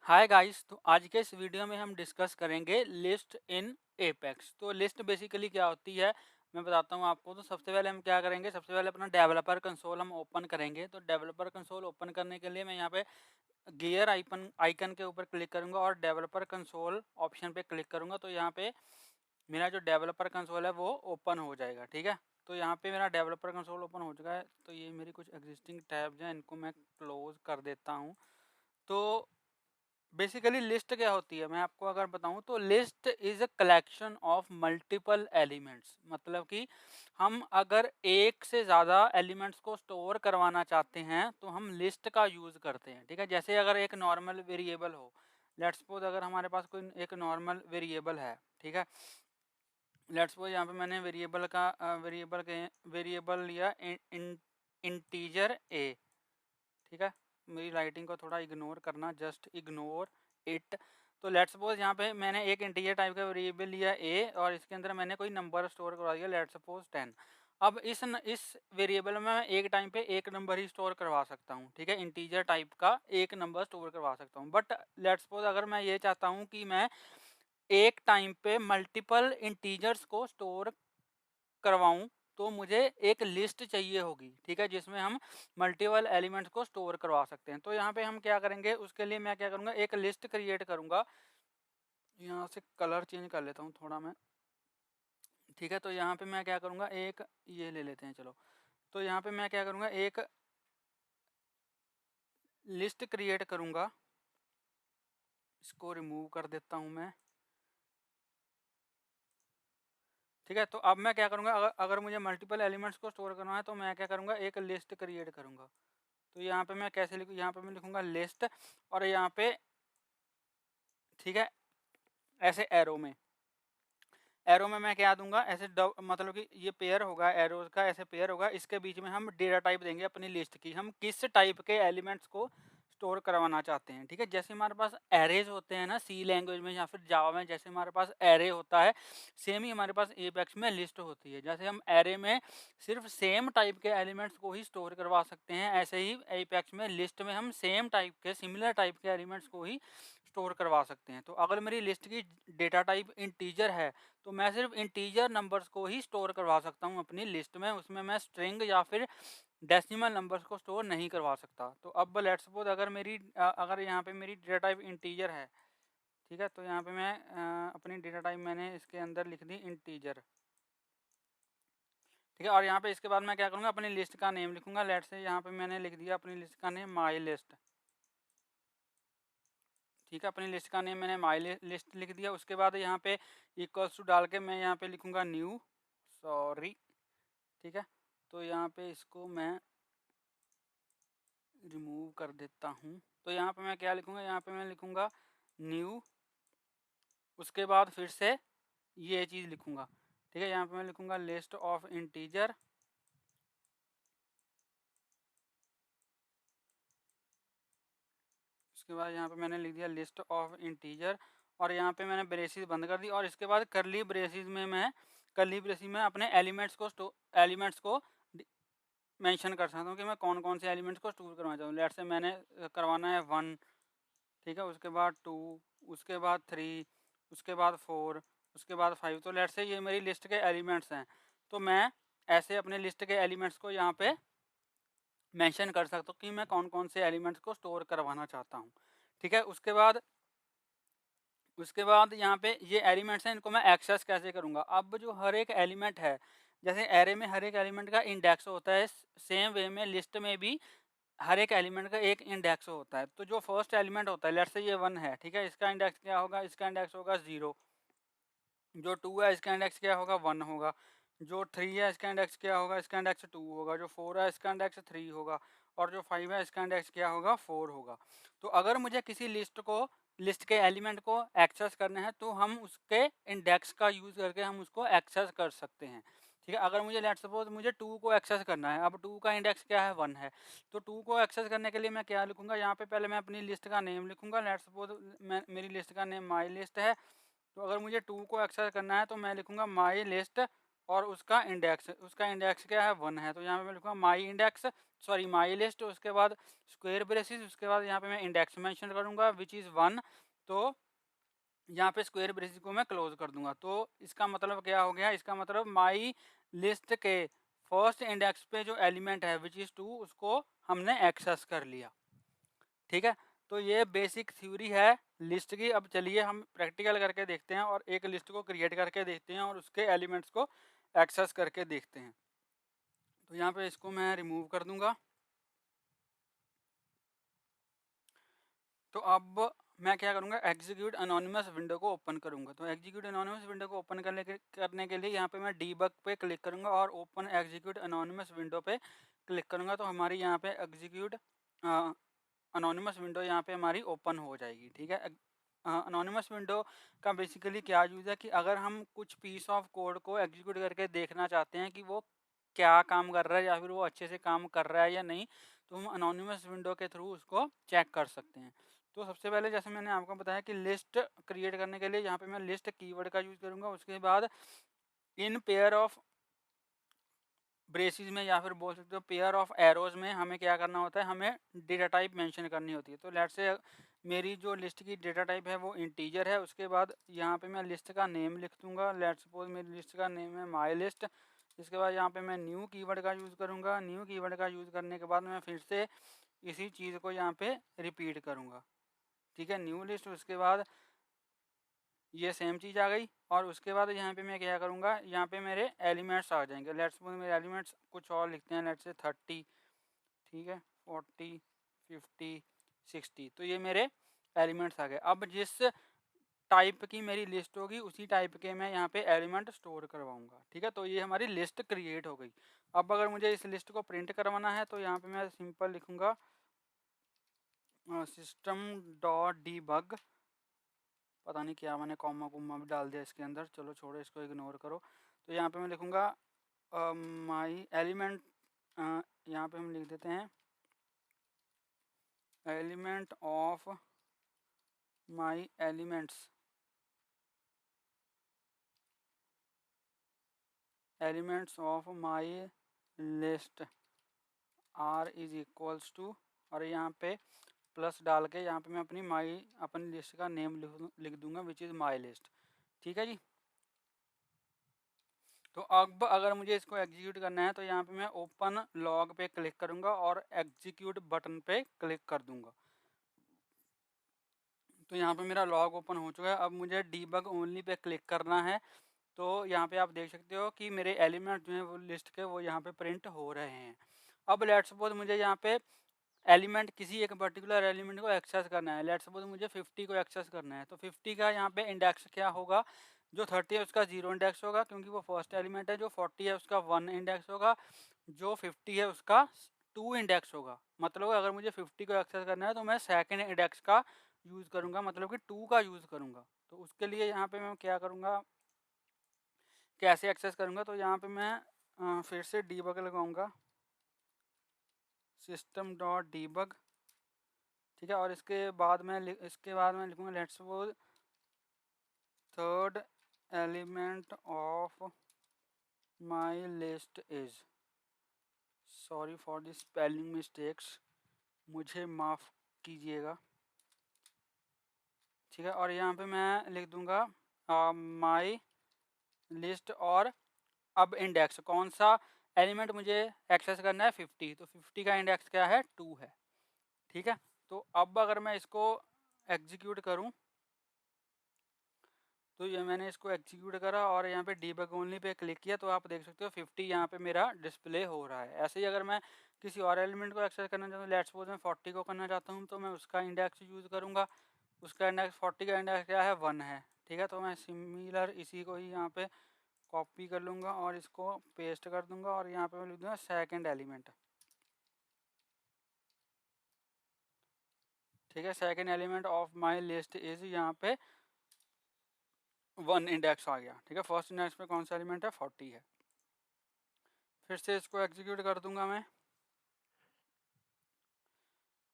Hi guys. तो आज के इस वीडियो में हम डिस्कस करेंगे लिस्ट इन एपेक्स। तो लिस्ट बेसिकली क्या होती है मैं बताता हूँ आपको। तो सबसे पहले हम क्या करेंगे, सबसे पहले अपना डेवलपर कंसोल हम ओपन करेंगे। तो डेवलपर कंसोल ओपन करने के लिए मैं यहाँ पे गियर आइकन आइकन के ऊपर क्लिक करूँगा और डेवलपर कंसोल ऑप्शन पे क्लिक करूँगा। तो यहाँ पे मेरा जो डेवलपर कंसोल है वो ओपन हो जाएगा। ठीक है, तो यहाँ पे मेरा डेवलपर कंसोल ओपन हो चुका है। तो ये मेरी कुछ एग्जिस्टिंग टैब्स हैं, इनको मैं क्लोज कर देता हूँ। तो बेसिकली लिस्ट क्या होती है मैं आपको अगर बताऊं तो list is a collection of multiple elements. मतलब कि हम अगर एक से ज़्यादा एलिमेंट्स को स्टोर करवाना चाहते हैं तो हम लिस्ट का यूज़ करते हैं। ठीक है, जैसे अगर एक नॉर्मल वेरिएबल हो, लेट्स सपोज अगर हमारे पास कोई एक नॉर्मल वेरिएबल है। ठीक है, लेट्स सपोज यहाँ पे मैंने वेरिएबल लिया इंटीजर ए। ठीक है, मेरी राइटिंग को थोड़ा इग्नोर करना, जस्ट इग्नोर इट। तो लेट्स सपोज यहाँ पे मैंने एक इंटीजर टाइप का वेरिएबल लिया ए और इसके अंदर मैंने कोई नंबर स्टोर करवा दिया, लेट्स सपोज 10। अब इस वेरिएबल में मैं एक टाइम पे एक नंबर ही स्टोर करवा सकता हूँ। ठीक है, इंटीजर टाइप का एक नंबर स्टोर करवा सकता हूँ। बट लेट्स सपोज अगर मैं ये चाहता हूँ कि मैं एक टाइम पे मल्टीपल इंटीजर्स को स्टोर करवाऊं तो मुझे एक लिस्ट चाहिए होगी। ठीक है, जिसमें हम मल्टीपल एलिमेंट्स को स्टोर करवा सकते हैं। तो यहाँ पे हम क्या करेंगे, उसके लिए मैं क्या करूँगा, एक लिस्ट क्रिएट करूँगा। यहाँ से कलर चेंज कर लेता हूँ थोड़ा मैं। ठीक है, तो यहाँ पे मैं क्या करूँगा, एक ये ले लेते हैं चलो। तो यहाँ पे मैं क्या करूँगा, एक लिस्ट क्रिएट करूँगा। इसको रिमूव कर देता हूँ मैं। ठीक है, तो अब मैं क्या करूँगा, अगर मुझे मल्टीपल एलिमेंट्स को स्टोर करना है तो मैं क्या करूँगा, एक लिस्ट क्रिएट करूँगा। तो यहाँ पे मैं कैसे लिखूँ, यहाँ पे मैं लिखूँगा लिस्ट और यहाँ पे ठीक है ऐसे एरो में मैं क्या दूंगा, ऐसे मतलब कि ये पेयर होगा एरोज का, ऐसे पेयर होगा। इसके बीच में हम डेटा टाइप देंगे अपनी लिस्ट की, हम किस टाइप के एलिमेंट्स को स्टोर करवाना चाहते हैं। ठीक है, जैसे हमारे पास एरेज होते हैं ना सी लैंग्वेज में या फिर जावा में, जैसे हमारे पास एरे होता है सेम ही हमारे पास एपेक्स में लिस्ट होती है। जैसे हम एरे में सिर्फ सेम टाइप के एलिमेंट्स को ही स्टोर करवा सकते हैं, ऐसे ही एपेक्स में लिस्ट में हम सेम टाइप के सिमिलर टाइप के एलिमेंट्स को ही स्टोर करवा सकते हैं। तो अगर मेरी लिस्ट की डेटा टाइप इंटीजर है तो मैं सिर्फ इंटीजर नंबर्स को ही स्टोर करवा सकता हूँ अपनी लिस्ट में, उसमें मैं स्ट्रिंग या फिर डेसिमल नंबर्स को स्टोर नहीं करवा सकता। तो अब लेट्स सपोज अगर यहाँ पे मेरी डेटा टाइप इंटीजर है। ठीक है, तो यहाँ पे मैं अपनी डेटा टाइप मैंने इसके अंदर लिख दी इंटीजर। ठीक है, और यहाँ पे इसके बाद मैं क्या करूँगा, अपनी लिस्ट का नेम लिखूंगा। लेट्स से यहाँ पे मैंने लिख दिया अपनी लिस्ट का नेम माई लिस्ट। ठीक है, अपनी लिस्ट का नेम मैंने माई लिस्ट लिख दिया। उसके बाद यहाँ पे इक्वल्स टू डाल के मैं यहाँ पे लिखूंगा न्यू, सॉरी। ठीक है, तो यहाँ पे इसको मैं रिमूव कर देता हूँ। तो यहाँ पे मैं क्या लिखूँगा, यहाँ पे मैं लिखूँगा न्यू, उसके बाद फिर से ये चीज़ लिखूँगा। ठीक है, यहाँ पे मैं लिखूँगा लिस्ट ऑफ इंटीजर। उसके बाद यहाँ पे मैंने लिख दिया लिस्ट ऑफ इंटीजर और यहाँ पे मैंने ब्रेसिस बंद कर दी। और इसके बाद करली ब्रेसिस में अपने एलिमेंट्स को मेंशन कर सकता हूँ कि मैं कौन कौन से एलिमेंट्स को स्टोर करवाना चाहूँ। लेट्स से मैंने करवाना है 1। ठीक है, उसके बाद 2, उसके बाद 3, उसके बाद 4, उसके बाद 5। तो लेट्स से ये मेरी लिस्ट के एलिमेंट्स हैं। तो मैं ऐसे अपने लिस्ट के एलिमेंट्स को यहाँ पे मेंशन कर सकता हूँ कि मैं कौन कौन से एलिमेंट्स को स्टोर करवाना चाहता हूँ। ठीक है, उसके बाद यहाँ पे ये एलिमेंट्स हैं, इनको मैं एक्सेस कैसे करूँगा। अब जो हर एक एलिमेंट है, जैसे एरे में हर एक एलिमेंट का इंडेक्स होता है, सेम वे में लिस्ट में भी हर एक एलिमेंट का एक इंडेक्स होता है। तो जो फर्स्ट एलिमेंट होता है, लेट्स से ये 1 है। ठीक है, इसका इंडेक्स क्या होगा, इसका इंडेक्स होगा 0। जो 2 है इसका इंडेक्स क्या होगा, 1 होगा। जो 3 है इसका इंडेक्स क्या होगा, इसका इंडेक्स 2 होगा। जो 4 है इसका इंडेक्स 3 होगा। और जो 5 है इसका इंडेक्स क्या होगा, 4 होगा। तो अगर मुझे किसी लिस्ट के एलिमेंट को एक्सेस करना है तो हम उसके इंडेक्स का यूज़ करके हम उसको एक्सेस कर सकते हैं। ठीक है, अगर मुझे लेट्स सपोज मुझे 2 को एक्सेस करना है, अब 2 का इंडेक्स क्या है, 1 है। तो 2 को एक्सेस करने के लिए मैं क्या लिखूंगा, यहाँ पे पहले मैं अपनी लिस्ट का नेम लिखूंगा। लेट्स सपोज मेरी लिस्ट का नेम माई लिस्ट है। तो अगर मुझे 2 को एक्सेस करना है तो मैं लिखूंगा माई लिस्ट और उसका इंडेक्स क्या है, 1 है। तो यहाँ पे मैं लिखूंगा माई इंडेक्स सॉरी माई लिस्ट, उसके बाद स्क्वायर ब्रेसेस, उसके बाद यहाँ पे मैं इंडेक्स मेंशन करूँगा विच इज़ 1। तो यहाँ पे स्क्वायर ब्रेसेस को मैं क्लोज कर दूंगा। तो इसका मतलब क्या हो गया, इसका मतलब माई लिस्ट के फर्स्ट इंडेक्स पे जो एलिमेंट है विच इज़ 2 उसको हमने एक्सेस कर लिया। ठीक है, तो ये बेसिक थ्योरी है लिस्ट की। अब चलिए हम प्रैक्टिकल करके देखते हैं और एक लिस्ट को क्रिएट करके देखते हैं और उसके एलिमेंट्स को एक्सेस करके देखते हैं। तो यहाँ पे इसको मैं रिमूव कर दूंगा। तो अब मैं क्या करूँगा, एग्जीक्यूट अनोनिमस विंडो को ओपन करूँगा। तो एग्जीक्यूट अनोनिमस विंडो को ओपन करने के लिए यहाँ पे मैं डीबग पे क्लिक करूँगा और ओपन एग्जीक्यूट अनोनिमस विंडो पे क्लिक करूँगा। तो हमारी यहाँ पे एग्जीक्यूट अनोनिमस विंडो यहाँ पे हमारी ओपन हो जाएगी। ठीक है, अनोनिमस विंडो का बेसिकली क्या यूज़ है कि अगर हम कुछ पीस ऑफ कोड को एग्जीक्यूट करके देखना चाहते हैं कि वो क्या काम कर रहा है या फिर वो अच्छे से काम कर रहा है या नहीं, तो हम अनोनिमस विंडो के थ्रू उसको चेक कर सकते हैं। तो सबसे पहले जैसे मैंने आपको बताया कि लिस्ट क्रिएट करने के लिए यहाँ पे मैं लिस्ट कीवर्ड का यूज़ करूँगा। उसके बाद इन पेयर ऑफ ब्रेसिस में या फिर बोल सकते हो पेयर ऑफ एरोज में हमें क्या करना होता है, हमें डेटा टाइप मेंशन करनी होती है। तो लेट्स से मेरी जो लिस्ट की डेटा टाइप है वो इंटीजर है। उसके बाद यहाँ पे मैं लिस्ट का नेम लिख दूँगा। लेट्स सपोज मेरी लिस्ट का नेम है माई लिस्ट। इसके बाद यहाँ पे मैं न्यू कीवर्ड का यूज़ करूँगा। न्यू कीवर्ड का यूज़ करने के बाद मैं फिर से इसी चीज़ को यहाँ पे रिपीट करूँगा। ठीक है, न्यू लिस्ट। उसके बाद ये सेम चीज़ आ गई और उसके बाद यहाँ पे मैं क्या करूँगा, यहाँ पे मेरे एलिमेंट्स आ जाएंगे। लेट्स सपोज मेरे एलिमेंट्स कुछ और लिखते हैं, लेट्स से 30, ठीक है, 40, 50, 60। तो ये मेरे एलिमेंट्स आ गए। अब जिस टाइप की मेरी लिस्ट होगी उसी टाइप के मैं यहाँ पे एलिमेंट स्टोर करवाऊँगा। ठीक है, तो ये हमारी लिस्ट क्रिएट हो गई। अब अगर मुझे इस लिस्ट को प्रिंट करवाना है तो यहाँ पे मैं सिंपल लिखूँगा सिस्टम डॉट डीबग। पता नहीं क्या मैंने कॉमा कुमा भी डाल दिया इसके अंदर, चलो छोड़ो, इसको इग्नोर करो। तो यहाँ पे मैं लिखूँगा माई एलिमेंट, यहाँ पे हम लिख देते हैं element of my elements, elements of my list are is equals to, और यहाँ पे प्लस डाल के यहाँ पे मैं अपनी लिस्ट का नेम लिख दूंगा विच इज़ माई लिस्ट। ठीक है जी। तो अब अगर मुझे इसको एग्जीक्यूट करना है तो यहाँ पे मैं ओपन लॉग पे क्लिक करूँगा और एग्जीक्यूट बटन पे क्लिक कर दूँगा। तो यहाँ पे मेरा लॉग ओपन हो चुका है। अब मुझे डीबग ओनली पे क्लिक करना है। तो यहाँ पे आप देख सकते हो कि मेरे एलिमेंट जो हैं वो लिस्ट के वो यहाँ पे प्रिंट हो रहे हैं। अब लेट्स सपोज मुझे यहाँ पे एलिमेंट किसी एक पर्टिकुलर एलिमेंट को एक्सेस करना है। लेट्स सपोज मुझे 50 को एक्सेस करना है। तो 50 का यहाँ पे इंडेक्स क्या होगा, जो 30 है उसका 0 इंडेक्स होगा क्योंकि वो फर्स्ट एलिमेंट है। जो 40 है उसका 1 इंडेक्स होगा। जो 50 है उसका 2 इंडेक्स होगा। मतलब अगर मुझे 50 को एक्सेस करना है तो मैं सेकेंड इंडेक्स का यूज़ करूँगा, मतलब कि 2 का यूज़ करूँगा। तो उसके लिए यहाँ पे मैं क्या करूँगा, कैसे एक्सेस करूँगा, तो यहाँ पे मैं फिर से डीबग लगाऊँगा सिस्टम डॉट डीबग। ठीक है, और इसके बाद मैं लिखूँगा let's suppose third element of my list is, sorry for the spelling mistakes, मुझे माफ़ कीजिएगा। ठीक है, और यहाँ पे मैं लिख दूँगा माई लिस्ट और अब इंडेक्स कौन सा एलिमेंट मुझे एक्सेस करना है, 50। तो 50 का इंडेक्स क्या है, 2 है। ठीक है, तो अब अगर मैं इसको एग्जीक्यूट करूं तो ये मैंने इसको एग्जीक्यूट करा और यहाँ पे डीबग ओनली पे क्लिक किया तो आप देख सकते हो 50 यहाँ पे मेरा डिस्प्ले हो रहा है। ऐसे ही अगर मैं किसी और एलिमेंट को एक्सेस करना चाहता हूँ, लेट्स सपोज मैं 40 को करना चाहता हूँ, तो मैं उसका इंडेक्स यूज़ करूँगा। उसका इंडेक्स 40 का इंडेक्स क्या है, 1 है। ठीक है, तो मैं सिमिलर इसी को ही यहाँ पे कॉपी कर लूँगा और इसको पेस्ट कर दूँगा और यहाँ पे मैं लिख दूँगा सेकेंड एलिमेंट। ठीक है, second element of my list is, यहाँ पे 1 इंडेक्स आ गया। ठीक है, फर्स्ट इंडेक्स पे कौन सा एलिमेंट है, 40 है। फिर से इसको एग्जीक्यूट कर दूंगा मैं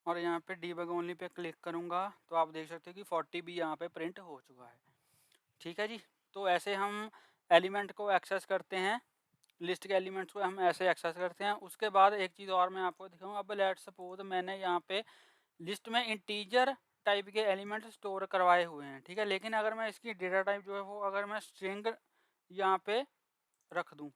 और यहाँ पे डीबग ओनली पे क्लिक करूँगा तो आप देख सकते हो कि 40 भी यहाँ पे प्रिंट हो चुका है। ठीक है जी, तो ऐसे हम एलिमेंट को एक्सेस करते हैं लिस्ट के एलिमेंट्स को हम ऐसे एक्सेस करते हैं। उसके बाद एक चीज़ और मैं आपको दिखाऊँ, अब लेट्स सपोज मैंने यहाँ पे लिस्ट में इंटीजर टाइप के एलिमेंट स्टोर करवाए हुए हैं, ठीक है, लेकिन अगर मैं इसकी डेटा टाइप जो है वो अगर मैं स्ट्रिंग यहाँ पे रख दूँ,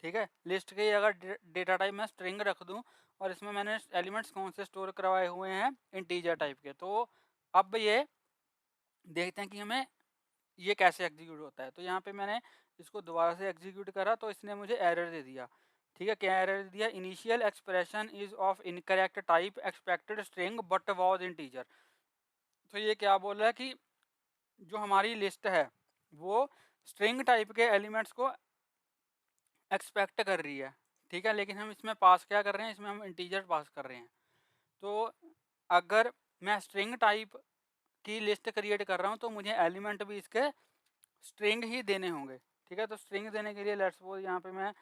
ठीक है, लिस्ट के अगर डेटा टाइप मैं स्ट्रिंग रख दूँ और इसमें मैंने एलिमेंट्स कौन से स्टोर करवाए हुए हैं, इंटीजर टाइप के, तो अब ये देखते हैं कि हमें ये कैसे एग्जीक्यूट होता है। तो यहाँ पे मैंने इसको दोबारा से एग्जीक्यूट करा तो इसने मुझे एरर दे दिया, ठीक है, क्या एरर दे दिया, initial expression is of incorrect type expected string but was integer. तो ये क्या बोल रहा है कि जो हमारी लिस्ट है वो स्ट्रिंग टाइप के एलिमेंट्स को एक्सपेक्ट कर रही है, ठीक है, लेकिन हम इसमें पास क्या कर रहे हैं, इसमें हम इंटीजर पास कर रहे हैं। तो अगर मैं स्ट्रिंग टाइप की लिस्ट क्रिएट कर रहा हूँ तो मुझे एलिमेंट भी इसके स्ट्रिंग ही देने होंगे, ठीक है। तो स्ट्रिंग देने के लिए लेट्स सपोज यहाँ पे मैं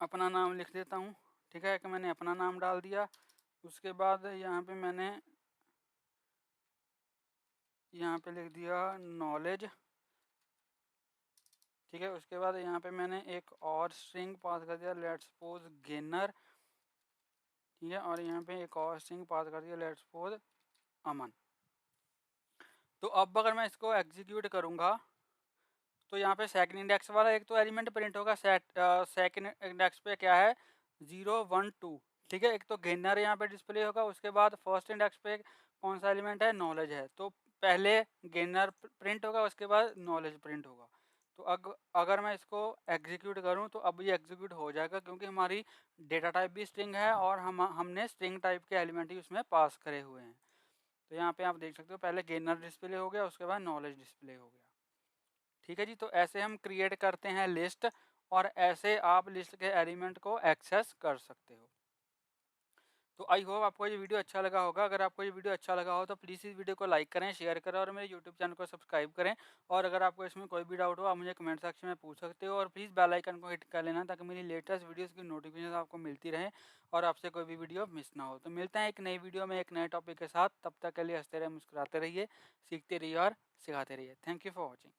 अपना नाम लिख देता हूँ, ठीक है, कि मैंने अपना नाम डाल दिया। उसके बाद यहाँ पे मैंने यहाँ पे लिख दिया नॉलेज, ठीक है। उसके बाद यहाँ पे मैंने एक और स्ट्रिंग पास कर दिया, लेट्स सपोज गेनर, ठीक है, और यहाँ पे एक और स्ट्रिंग पास कर दिया, लेट्स सपोज अमन। तो अब अगर मैं इसको एग्जीक्यूट करूँगा तो यहाँ पे सेकंड इंडेक्स वाला एक तो एलिमेंट प्रिंट होगा, सेकंड इंडेक्स पे क्या है 0 1 2, ठीक है, एक तो गेनर यहाँ पे डिस्प्ले होगा। उसके बाद फर्स्ट इंडेक्स पे कौन सा एलिमेंट है, नॉलेज है, तो पहले गेनर प्रिंट होगा उसके बाद नॉलेज प्रिंट होगा। तो अगर मैं इसको एग्जीक्यूट करूँ तो अब ये एग्जीक्यूट हो जाएगा क्योंकि हमारी डेटा टाइप भी स्ट्रिंग है और हमने स्ट्रिंग टाइप के एलिमेंट ही उसमें पास करे हुए हैं। तो यहाँ पे आप देख सकते हो पहले गेनर डिस्प्ले हो गया, उसके बाद नॉलेज डिस्प्ले हो गया, ठीक है जी। तो ऐसे हम क्रिएट करते हैं लिस्ट और ऐसे आप लिस्ट के एलिमेंट को एक्सेस कर सकते हो। तो आई होप आपको ये वीडियो अच्छा लगा होगा। अगर आपको ये वीडियो अच्छा लगा हो तो प्लीज़ इस वीडियो को लाइक करें, शेयर करें और मेरे यूट्यूब चैनल को सब्सक्राइब करें। और अगर आपको इसमें कोई भी डाउट हो आप मुझे कमेंट सेक्शन में पूछ सकते हो और प्लीज़ बेल आइकन को हिट कर लेना ताकि मेरी लेटेस्ट वीडियोस की नोटिफिकेशन आपको मिलती रहे और आपसे कोई भी वीडियो मिस ना हो। तो मिलते हैं एक नई वीडियो में एक नए टॉपिक के साथ, तब तक के लिए हंसते रहिए, मुस्कुराते रहिए, सीखते रहिए और सिखाते रहिए। Thank you for watching.